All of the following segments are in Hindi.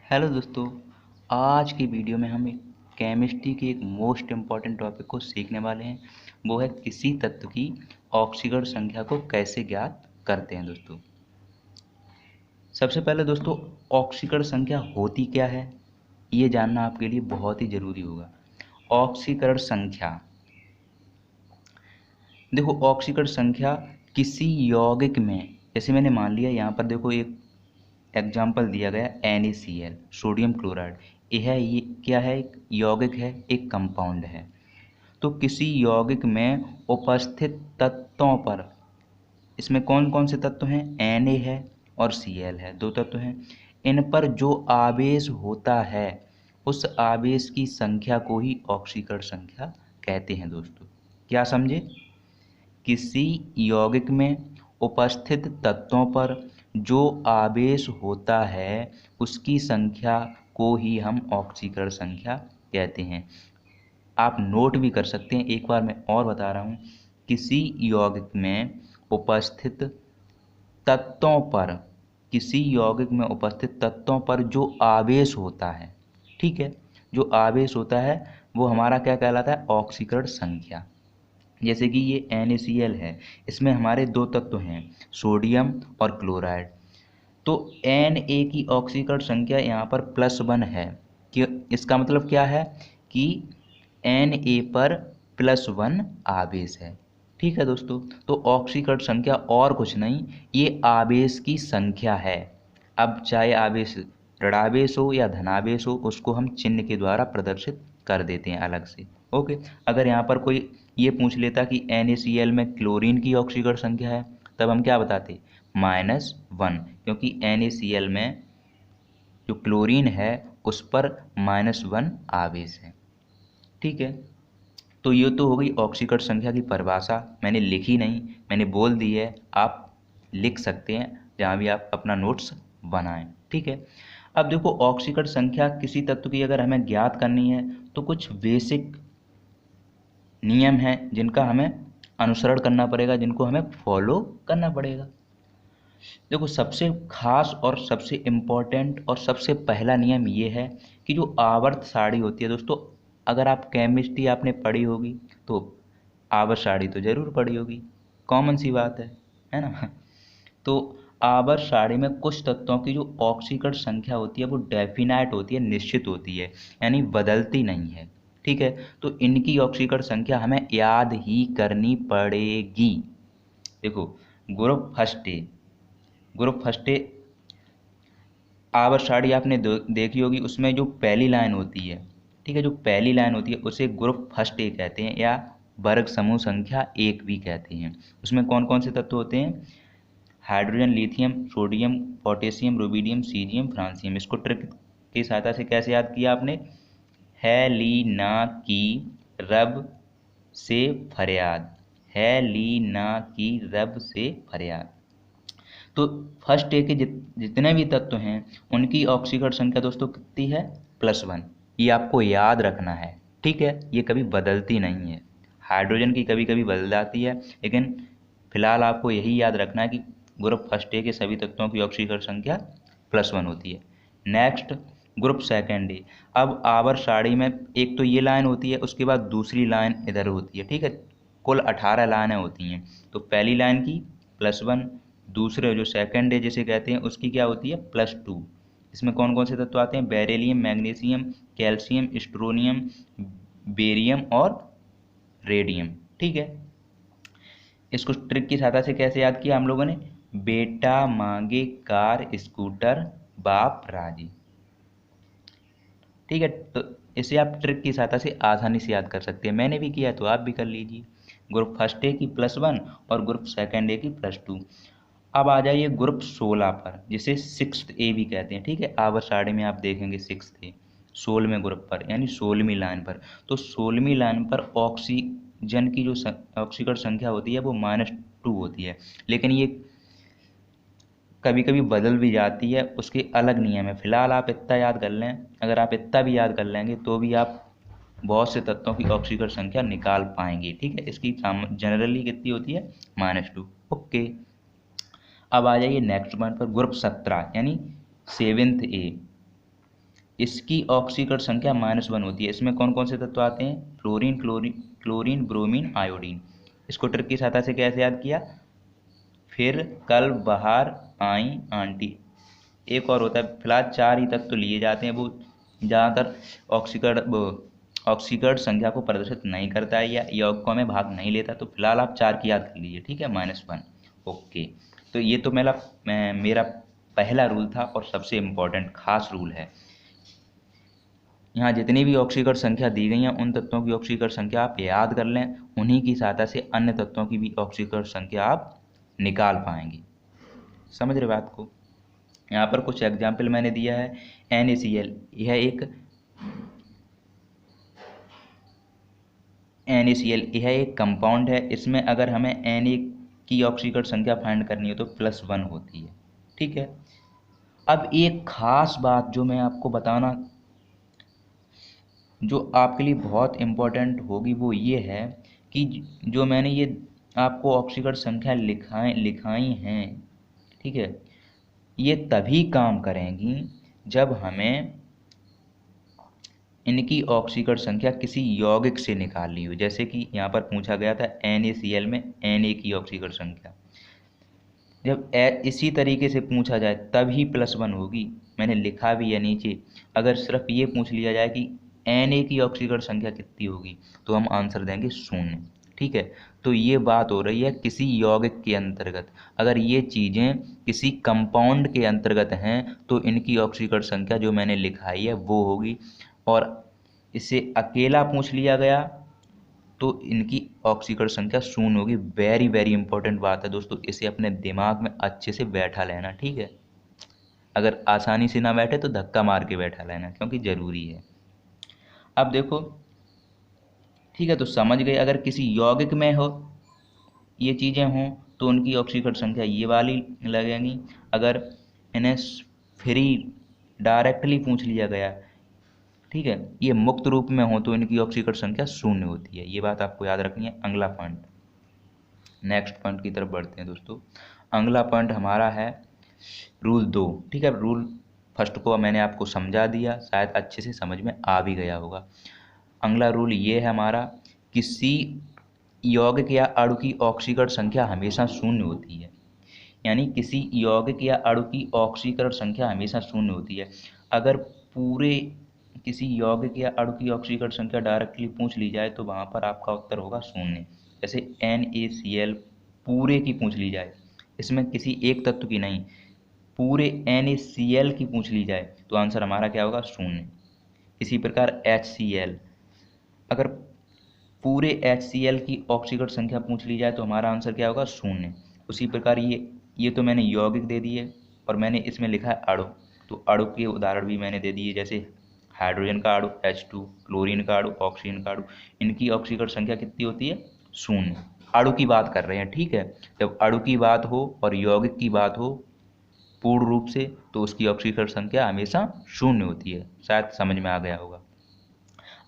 हेलो दोस्तों। आज की वीडियो में हम एक केमिस्ट्री के एक मोस्ट इम्पॉर्टेंट टॉपिक को सीखने वाले हैं। वो है किसी तत्व की ऑक्सीकरण संख्या को कैसे ज्ञात करते हैं। दोस्तों, सबसे पहले दोस्तों, ऑक्सीकरण संख्या होती क्या है ये जानना आपके लिए बहुत ही ज़रूरी होगा। ऑक्सीकरण संख्या, देखो, ऑक्सीकरण संख्या किसी यौगिक में, जैसे मैंने मान लिया यहाँ पर, देखो एक एग्जाम्पल दिया गया NaCl, सोडियम क्लोराइड। ये क्या है? एक यौगिक है, एक कंपाउंड है। तो किसी यौगिक में उपस्थित तत्वों पर, इसमें कौन कौन से तत्व हैं? Na है और Cl है, दो तत्व हैं। इन पर जो आवेश होता है उस आवेश की संख्या को ही ऑक्सीकरण संख्या कहते हैं। दोस्तों, क्या समझे? किसी यौगिक में उपस्थित तत्वों पर जो आवेश होता है उसकी संख्या को ही हम ऑक्सीकरण संख्या कहते हैं। आप नोट भी कर सकते हैं, एक बार मैं और बता रहा हूँ। किसी यौगिक में उपस्थित तत्वों पर, किसी यौगिक में उपस्थित तत्वों पर जो आवेश होता है, ठीक है, जो आवेश होता है वो हमारा क्या कहलाता है? ऑक्सीकरण संख्या। जैसे कि ये NaCl है, इसमें हमारे दो तत्व हैं, सोडियम और क्लोराइड। तो Na की ऑक्सीकरण संख्या यहाँ पर +1 है। कि इसका मतलब क्या है? कि Na पर +1 आवेश है। ठीक है दोस्तों, तो ऑक्सीकरण संख्या और कुछ नहीं, ये आवेश की संख्या है। अब चाहे आवेश ऋणावेश हो या धनावेश हो, उसको हम चिन्ह के द्वारा प्रदर्शित कर देते हैं अलग से। ओके, अगर यहाँ पर कोई ये पूछ लेता कि NaCl में क्लोरीन की ऑक्सीकरण संख्या है, तब हम क्या बताते? -1, क्योंकि NaCl में जो क्लोरीन है उस पर -1 आवेश है। ठीक है, तो ये तो हो गई ऑक्सीकरण संख्या की परिभाषा। मैंने लिखी नहीं, मैंने बोल दी है, आप लिख सकते हैं जहाँ भी आप अपना नोट्स बनाएं। ठीक है, अब देखो, ऑक्सीकरण संख्या किसी तत्व की अगर हमें ज्ञात करनी है तो कुछ बेसिक नियम हैं जिनका हमें अनुसरण करना पड़ेगा, जिनको हमें फॉलो करना पड़ेगा। देखो, सबसे खास और सबसे इम्पोर्टेंट और सबसे पहला नियम ये है कि जो आवर्त सारणी होती है दोस्तों, अगर आप केमिस्ट्री आपने पढ़ी होगी तो आवर्त सारणी तो जरूर पढ़ी होगी, कॉमन सी बात है ना? तो आवर्त सारणी में कुछ तत्वों की जो ऑक्सीकरण संख्या होती है वो डेफिनाइट होती है, निश्चित होती है, यानी बदलती नहीं है। ठीक है, तो इनकी ऑक्सीकरण संख्या हमें याद ही करनी पड़ेगी। देखो, group first A, group first A आवर्त सारणी आपने देखी होगी, उसमें जो पहली लाइन होती है, ठीक है, जो पहली लाइन होती है उसे ग्रुप फर्स्ट ए कहते हैं, या वर्ग समूह संख्या 1 भी कहते हैं। उसमें कौन कौन से तत्व होते हैं? Hydrogen, lithium, sodium, potassium, rubidium, caesium, francium. इसको ट्रिक की सहायता से कैसे याद किया आपने? हेलिना की रब से फरियाद, हेलिना की रब से फरियाद। तो फर्स्ट ए के जितने भी तत्व हैं उनकी ऑक्सीकरण संख्या दोस्तों कितनी है? +1। ये आपको याद रखना है, ठीक है, ये कभी बदलती नहीं है। हाइड्रोजन की कभी कभी बदल जाती है, लेकिन फिलहाल आपको यही याद रखना है कि ग्रुप फर्स्ट ए के सभी तत्वों की ऑक्सीकरण संख्या +1 होती है। नेक्स्ट, ग्रुप सेकेंड ए। अब आवर्त सारणी में एक तो ये लाइन होती है, उसके बाद दूसरी लाइन इधर होती है, ठीक है, कुल 18 लाइनें होती हैं। तो पहली लाइन की +1, दूसरे जो सेकंड है जिसे कहते हैं उसकी क्या होती है? +2। इसमें कौन कौन से तत्व आते हैं? बेरिलियम, मैग्नीशियम, कैल्शियम, स्ट्रोनियम, बेरियम और रेडियम। ठीक है, इसको ट्रिक की सहायता से कैसे याद किया हम लोगों ने? बेटा मांगे कार स्कूटर बाप राजी। ठीक है, तो इसे आप ट्रिक की सहायता से आसानी से याद कर सकते हैं, मैंने भी किया तो आप भी कर लीजिए। ग्रुप फर्स्ट ए की +1 और ग्रुप सेकंड ए की +2। अब आ जाइए ग्रुप 16 पर, जिसे 6th ए भी कहते हैं। ठीक है, आवर्त सारणी में आप देखेंगे 6th ए, 16वें ग्रुप पर, यानी 16वीं लाइन पर। तो 16वीं लाइन पर ऑक्सीजन की जो ऑक्सीकरण संख्या होती है वो -2 होती है, लेकिन ये कभी कभी बदल भी जाती है, उसके अलग नियम है। फिलहाल आप इतना याद कर लें, अगर आप इतना भी याद कर लेंगे तो भी आप बहुत से तत्वों की ऑक्सीकरण संख्या निकाल पाएंगे। ठीक है, इसकी जनरली कितनी होती है? -2। ओके, अब आ जाइए नेक्स्ट पॉइंट पर, ग्रुप 17 यानी 7th ए। इसकी ऑक्सीकरण संख्या -1 होती है। इसमें कौन कौन से तत्व आते हैं? Fluorine, chlorine, bromine, iodine. इसको ट्रिक की सहायता से कैसे याद किया? फिर कल बाहर आई आंटी। एक और होता है, फिलहाल 4 ही तत्व लिए जाते हैं, वो ज़्यादातर ऑक्सीकरण संख्या को प्रदर्शित नहीं करता है या यौगिकों में भाग नहीं लेता, तो फिलहाल आप 4 की याद कर लीजिए, ठीक है, -1। ओके, तो ये तो मेरा पहला रूल था और सबसे इम्पोर्टेंट खास रूल है। यहाँ जितनी भी ऑक्सीकरण संख्या दी गई हैं उन तत्वों की ऑक्सीकरण संख्या आप याद कर लें, उन्हीं की सहायता से अन्य तत्वों की भी ऑक्सीकरण संख्या आप निकाल पाएंगे। समझ रहे बात को? यहाँ पर कुछ एग्जाम्पल मैंने दिया है। NaCl, यह एक कंपाउंड है। इसमें अगर हमें Na की ऑक्सीकरण संख्या फाइंड करनी हो तो +1 होती है, ठीक है। अब एक खास बात जो मैं आपको बताना, जो आपके लिए बहुत इम्पोर्टेंट होगी, वो ये है कि जो मैंने ये आपको ऑक्सीकरण संख्या लिखाई हैं, ठीक है, ये तभी काम करेंगी जब हमें इनकी ऑक्सीकरण संख्या किसी यौगिक से निकालनी हो। जैसे कि यहाँ पर पूछा गया था NaCl में Na की ऑक्सीकरण संख्या, जब इसी तरीके से पूछा जाए तभी +1 होगी। मैंने लिखा भी है नीचे। अगर सिर्फ ये पूछ लिया जाए कि Na की ऑक्सीकरण संख्या कितनी होगी, तो हम आंसर देंगे 0, ठीक है। तो ये बात हो रही है किसी यौगिक के अंतर्गत। अगर ये चीज़ें किसी कंपाउंड के अंतर्गत हैं तो इनकी ऑक्सीकरण संख्या जो मैंने लिखाई है वो होगी, और इसे अकेला पूछ लिया गया तो इनकी ऑक्सीकरण संख्या 0 होगी। वेरी वेरी इंपॉर्टेंट बात है दोस्तों, इसे अपने दिमाग में अच्छे से बैठा लेना, ठीक है। अगर आसानी से ना बैठे तो धक्का मार के बैठा लेना, क्योंकि ज़रूरी है। अब देखो, ठीक है, तो समझ गए, अगर किसी यौगिक में हो ये चीज़ें हों तो उनकी ऑक्सीकरण संख्या ये वाली लगेंगी। अगर इन्हें फ्री डायरेक्टली पूछ लिया गया, ठीक है, ये मुक्त रूप में हो, तो इनकी ऑक्सीकरण संख्या 0 होती है। ये बात आपको याद रखनी है। अगला पॉइंट, नेक्स्ट पॉइंट की तरफ बढ़ते हैं दोस्तों। अगला पॉइंट हमारा है रूल 2, ठीक है। रूल फर्स्ट को मैंने आपको समझा दिया, शायद अच्छे से समझ में आ भी गया होगा। अगला रूल ये है हमारा, किसी यौगिक या अणु की ऑक्सीकरण संख्या हमेशा 0 होती है। यानी किसी यौगिक या अणु की ऑक्सीकरण संख्या हमेशा 0 होती है। अगर पूरे किसी यौगिक या अणु की ऑक्सीकरण संख्या डायरेक्टली पूछ ली जाए तो वहाँ पर आपका उत्तर होगा 0। जैसे NaCl पूरे की पूछ ली जाए, इसमें किसी एक तत्व की नहीं, पूरे NaCl की पूछ ली जाए तो आंसर हमारा क्या होगा? 0। इसी प्रकार HCl, अगर पूरे HCl की ऑक्सीकरण संख्या पूछ ली जाए तो हमारा आंसर क्या होगा? 0। उसी प्रकार ये तो मैंने यौगिक दे दिए और मैंने इसमें लिखा है अणु, तो अणु के उदाहरण भी मैंने दे दिए, जैसे हाइड्रोजन का अणु H2, क्लोरीन का अणु, ऑक्सीजन का अणु। इनकी ऑक्सीकरण संख्या कितनी होती है? 0। अणु की बात कर रहे हैं, ठीक है। जब अणु की बात हो और यौगिक की बात हो पूर्ण रूप से, तो उसकी ऑक्सीकरण संख्या हमेशा 0 होती है। शायद समझ में आ गया होगा।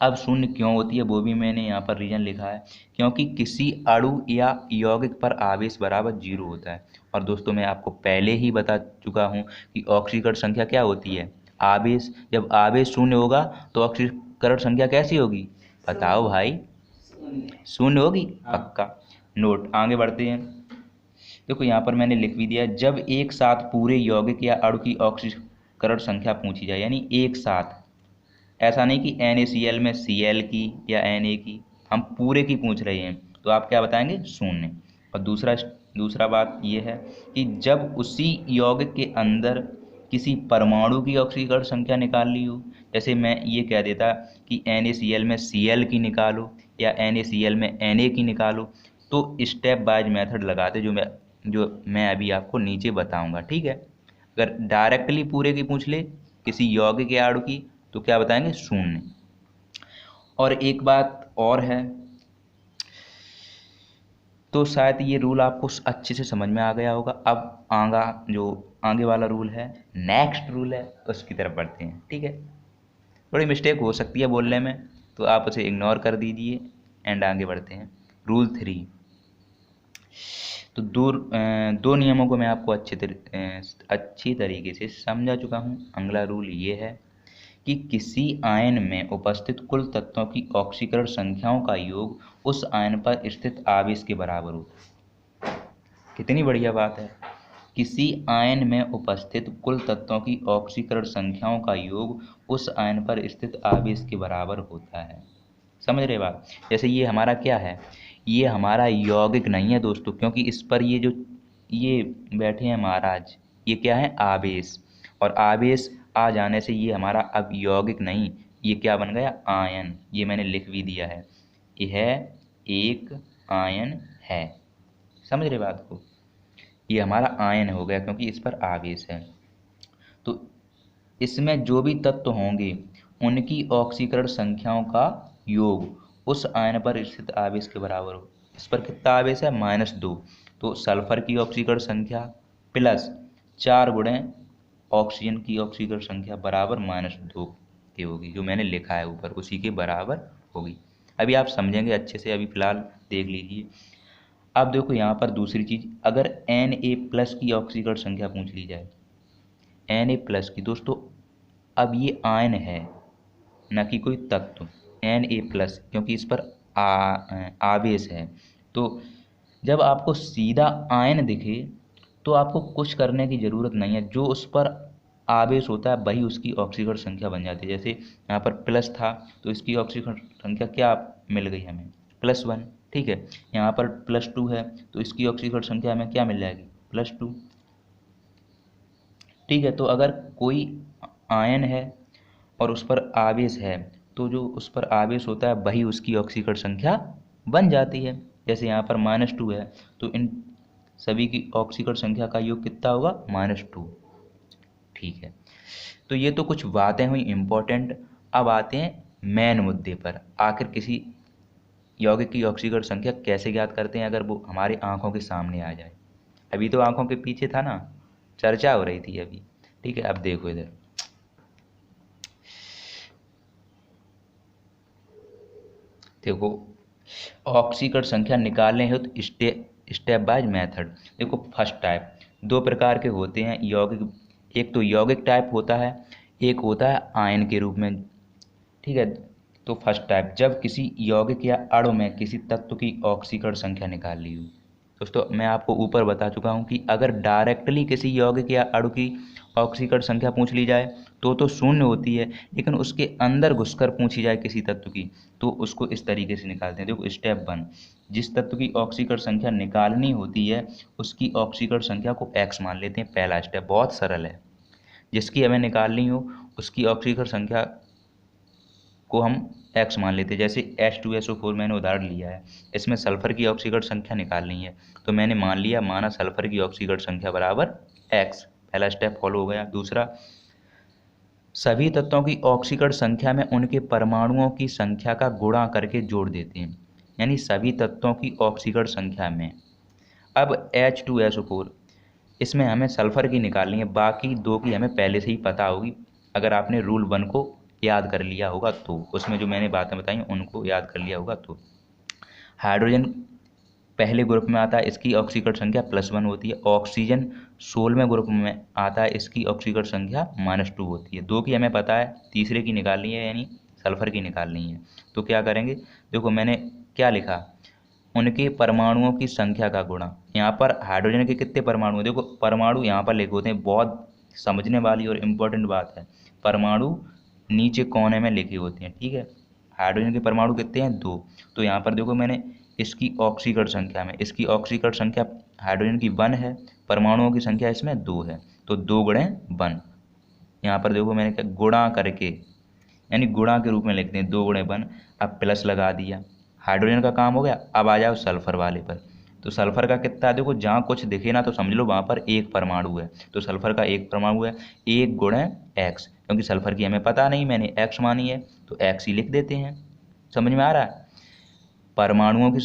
अब 0 क्यों होती है वो भी मैंने यहाँ पर रीजन लिखा है, क्योंकि किसी अणु या यौगिक पर आवेश बराबर 0 होता है। और दोस्तों मैं आपको पहले ही बता चुका हूँ कि ऑक्सीकरण संख्या क्या होती है? आवेश। जब आवेश 0 होगा तो ऑक्सीकरण संख्या कैसी होगी? बताओ भाई, 0 होगी, पक्का। नोट, आगे बढ़ते हैं। देखो यहाँ पर मैंने लिख भी दिया, जब एक साथ पूरे यौगिक या अणु की ऑक्सीकरण संख्या पूछी जाए, यानी एक साथ, ऐसा नहीं कि NaCl में Cl की या Na की, हम पूरे की पूछ रहे हैं, तो आप क्या बताएंगे? 0। और दूसरा बात यह है कि जब उसी यौगिक के अंदर किसी परमाणु की ऑक्सीकरण संख्या निकालनी हो, जैसे मैं ये कह देता कि NaCl में Cl की निकालो या NaCl में Na की निकालो, तो स्टेप वाइज मेथड लगाते जो मैं अभी आपको नीचे बताऊंगा, ठीक है। अगर डायरेक्टली पूरे की पूछ ले किसी यौगिक या अणु की, तो क्या बताएंगे? 0। और एक बात और है, तो शायद ये रूल आपको अच्छे से समझ में आ गया होगा। अब आगे वाला रूल है, नेक्स्ट रूल है, उसकी तरफ बढ़ते हैं, ठीक है। थोड़ी मिस्टेक हो सकती है बोलने में, तो आप उसे इग्नोर कर दीजिए एंड आगे बढ़ते हैं। रूल 3, तो दो नियमों को मैं आपको अच्छी तरीके से समझा चुका हूँ। अगला रूल ये है कि किसी आयन में उपस्थित कुल तत्वों की ऑक्सीकरण संख्याओं का योग उस आयन पर स्थित आवेश के बराबर हो। कितनी बढ़िया बात है। किसी आयन में उपस्थित कुल तत्वों की ऑक्सीकरण संख्याओं का योग उस आयन पर स्थित आवेश के बराबर होता है। समझ रहे बात। जैसे ये हमारा क्या है, ये हमारा यौगिक नहीं है दोस्तों, क्योंकि इस पर ये जो ये बैठे हैं महाराज, ये क्या है, आवेश। और आवेश आ जाने से ये हमारा अब यौगिक नहीं, ये क्या बन गया, आयन। ये मैंने लिख भी दिया है, यह एक आयन है। समझ रहे बात को। ये हमारा आयन हो गया क्योंकि इस पर आवेश है। तो इसमें जो भी तत्व होंगे उनकी ऑक्सीकरण संख्याओं का योग उस आयन पर स्थित आवेश के बराबर हो। इस पर कितना आवेश है, -2। तो सल्फर की ऑक्सीकरण संख्या प्लस 4 गुणे ऑक्सीजन की ऑक्सीकरण संख्या बराबर -2 की होगी। जो मैंने लिखा है ऊपर उसी के बराबर होगी। अभी आप समझेंगे अच्छे से, अभी फिलहाल देख लीजिए। अब देखो यहाँ पर दूसरी चीज़, अगर Na+ की ऑक्सीकरण संख्या पूछ ली जाए, Na+ की दोस्तों, अब ये आयन है न कि कोई तत्व। Na+, क्योंकि इस पर आवेश है। तो जब आपको सीधा आयन दिखे तो आपको कुछ करने की ज़रूरत नहीं है, जो उस पर आवेश होता है वही उसकी ऑक्सीकरण संख्या बन जाती है। जैसे यहाँ पर प्लस था तो इसकी ऑक्सीकरण संख्या क्या मिल गई हमें, +1। ठीक है, यहाँ पर +2 है तो इसकी ऑक्सीकरण संख्या हमें क्या मिल जाएगी, +2। ठीक है, तो अगर कोई आयन है और उस पर आवेश है तो जो उस पर आवेश होता है वही उसकी ऑक्सीकरण संख्या बन जाती है। जैसे यहाँ पर -2 है तो इन सभी की ऑक्सीकरण संख्या का योग कितना होगा, -2। ठीक है, तो ये तो कुछ बातें हुई इम्पोर्टेंट। अब आते हैं मेन मुद्दे पर। आखिर किसी यौगिक की ऑक्सीकरण संख्या कैसे ज्ञात करते हैं अगर वो हमारी आंखों के सामने आ जाए। अभी तो आंखों के पीछे था ना, चर्चा हो रही थी अभी। ठीक है, अब देखो इधर, देखो ऑक्सीकरण संख्या निकालने हेतु स्टेप बाय मेथड। देखो फर्स्ट टाइप, दो प्रकार के होते हैं यौगिक। एक तो यौगिक टाइप होता है, एक होता है आयन के रूप में। ठीक है, तो फर्स्ट टाइप, जब किसी यौगिक या अणु में किसी तत्व की ऑक्सीकरण संख्या निकाल ली हो। दोस्तों मैं आपको ऊपर बता चुका हूँ कि अगर डायरेक्टली किसी यौगिक या अणु की ऑक्सीकरण संख्या पूछ ली जाए तो 0 होती है, लेकिन उसके अंदर घुसकर पूछी जाए किसी तत्व की तो उसको इस तरीके से निकालते हैं। देखो स्टेप 1, जिस तत्व की ऑक्सीकरण संख्या निकालनी होती है उसकी ऑक्सीकरण संख्या को x मान लेते हैं। पहला स्टेप बहुत सरल है, जिसकी हमें निकालनी हो उसकी ऑक्सीकरण संख्या को हम x मान लेते हैं। जैसे H2SO4 मैंने उदाहरण लिया है, इसमें सल्फर की ऑक्सीकरण संख्या निकालनी है तो मैंने माना सल्फर की ऑक्सीकरण संख्या बराबर x। पहला स्टेप फॉलो हो गया। दूसरा, सभी तत्वों की ऑक्सीकरण संख्या में उनके परमाणुओं की संख्या का गुणा करके जोड़ देते हैं। यानी सभी तत्वों की ऑक्सीकरण संख्या में, अब H2SO4 इसमें हमें सल्फर की निकालनी है, बाकी दो की हमें पहले से ही पता होगी। अगर आपने रूल 1 को याद कर लिया होगा तो उसमें जो मैंने बातें बताई उनको याद कर लिया होगा तो हाइड्रोजन पहले ग्रुप में आता है, इसकी ऑक्सीकरण संख्या +1 होती है। ऑक्सीजन 16वें ग्रुप में आता है, इसकी ऑक्सीकरण संख्या -2 होती है। दो की हमें पता है, तीसरे की निकालनी है यानी सल्फर की निकालनी है। तो क्या करेंगे, देखो मैंने क्या लिखा, उनके परमाणुओं की संख्या का गुणा। यहाँ पर हाइड्रोजन के कितने परमाणु, देखो परमाणु यहाँ पर लिखे होते हैं, बहुत समझने वाली और इम्पोर्टेंट बात है। परमाणु नीचे कोने में लिखे होते हैं। ठीक है, हाइड्रोजन के परमाणु कितने हैं, 2। तो यहाँ पर देखो मैंने इसकी ऑक्सीकरण संख्या में, इसकी ऑक्सीकरण संख्या हाइड्रोजन की 1 है, परमाणुओं की संख्या इसमें 2 है, तो 2 गुणे 1। यहाँ पर देखो मैंने क्या गुणा करके, यानी गुणा के रूप में लिखते हैं, 2 गुणे 1। अब प्लस लगा दिया, हाइड्रोजन का काम हो गया। अब आ जाओ सल्फर वाले पर, तो सल्फर का कितना, देखो जहाँ कुछ दिखे ना तो समझ लो वहाँ पर एक परमाणु है, तो सल्फर का एक परमाणु है, 1 गुणे x। क्योंकि सल्फर की हमें पता नहीं, मैंने x मानी है तो x ही लिख देते हैं। समझ में आ रहा है, परमाणुओं की